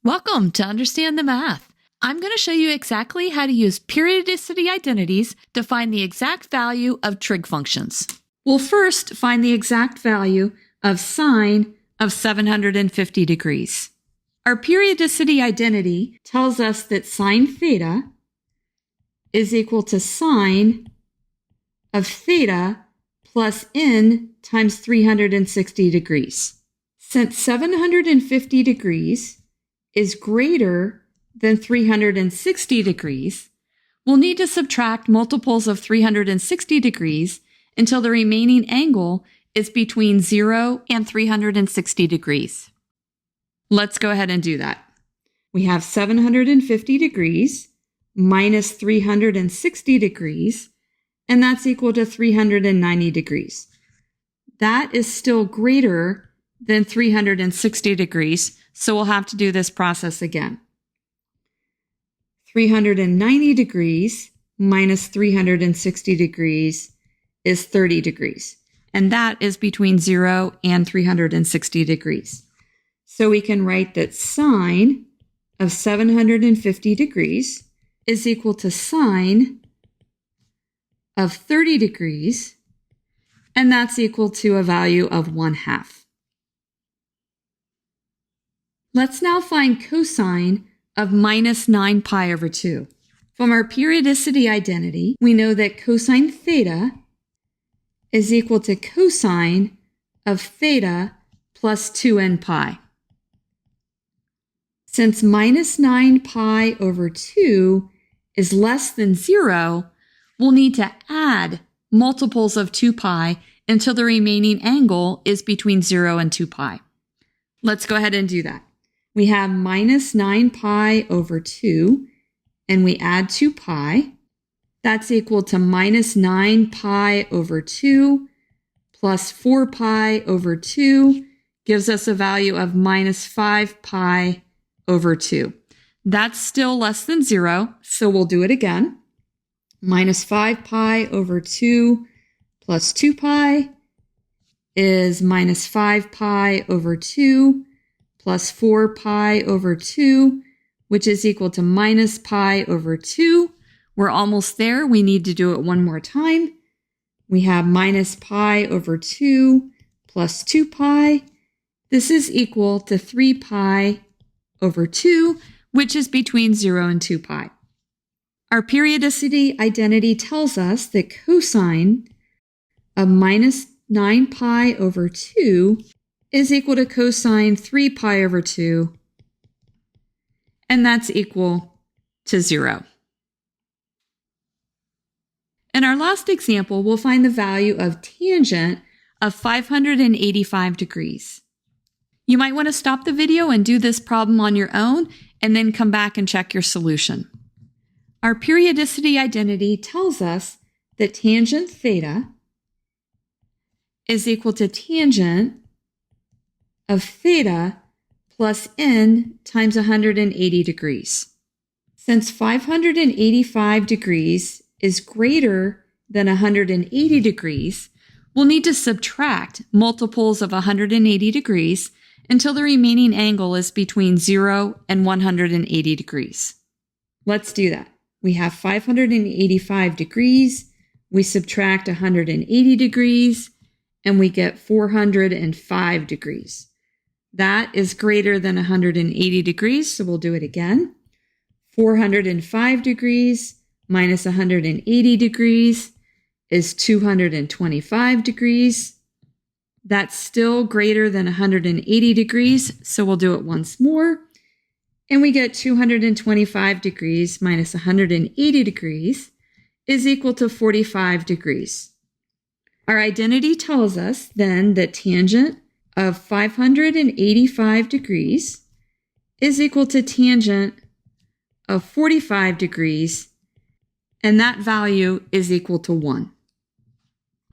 Welcome to Understand the Math. I'm going to show you exactly how to use periodicity identities to find the exact value of trig functions. We'll first find the exact value of sine of 750 degrees. Our periodicity identity tells us that sine theta is equal to sine of theta plus n times 360 degrees. Since 750 degrees is greater than 360 degrees, we'll need to subtract multiples of 360 degrees until the remaining angle is between 0 and 360 degrees. Let's go ahead and do that. We have 750 degrees minus 360 degrees, and that's equal to 390 degrees. That is still greater than 360 degrees, so we'll have to do this process again. 390 degrees minus 360 degrees is 30 degrees, and that is between 0 and 360 degrees. So we can write that sine of 750 degrees is equal to sine of 30 degrees, and that's equal to a value of 1/2. Let's now find cosine of minus 9 pi over 2. From our periodicity identity, we know that cosine theta is equal to cosine of theta plus 2n pi. Since minus 9 pi over 2 is less than 0, we'll need to add multiples of 2 pi until the remaining angle is between 0 and 2 pi. Let's go ahead and do that. We have minus 9 pi over 2, and we add 2 pi. That's equal to minus 9 pi over 2 plus 4 pi over 2 gives us a value of minus 5 pi over 2. That's still less than 0, so we'll do it again. Minus 5 pi over 2 plus 2 pi is minus 5 pi over 2 plus 4 pi over 2, which is equal to minus pi over 2. We're almost there. We need to do it one more time. We have minus pi over 2 plus 2 pi. This is equal to 3 pi over 2, which is between 0 and 2 pi. Our periodicity identity tells us that cosine of minus 9 pi over 2 is equal to cosine 3 pi over 2, and that's equal to 0. In our last example, we'll find the value of tangent of 585 degrees. You might want to stop the video and do this problem on your own, and then come back and check your solution. Our periodicity identity tells us that tangent theta is equal to tangent of theta plus n times 180 degrees. Since 585 degrees is greater than 180 degrees, we'll need to subtract multiples of 180 degrees until the remaining angle is between 0 and 180 degrees. Let's do that. We have 585 degrees, we subtract 180 degrees, and we get 405 degrees. That is greater than 180 degrees, so we'll do it again. 405 degrees minus 180 degrees is 225 degrees. That's still greater than 180 degrees, so we'll do it once more. And we get 225 degrees minus 180 degrees is equal to 45 degrees. Our identity tells us then that tangent of 585 degrees is equal to tangent of 45 degrees, and that value is equal to 1.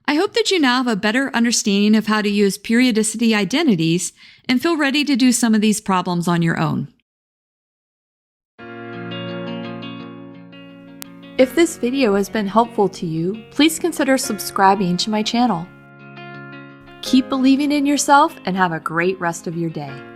I hope that you now have a better understanding of how to use periodicity identities and feel ready to do some of these problems on your own. If this video has been helpful to you, please consider subscribing to my channel. Keep believing in yourself and have a great rest of your day.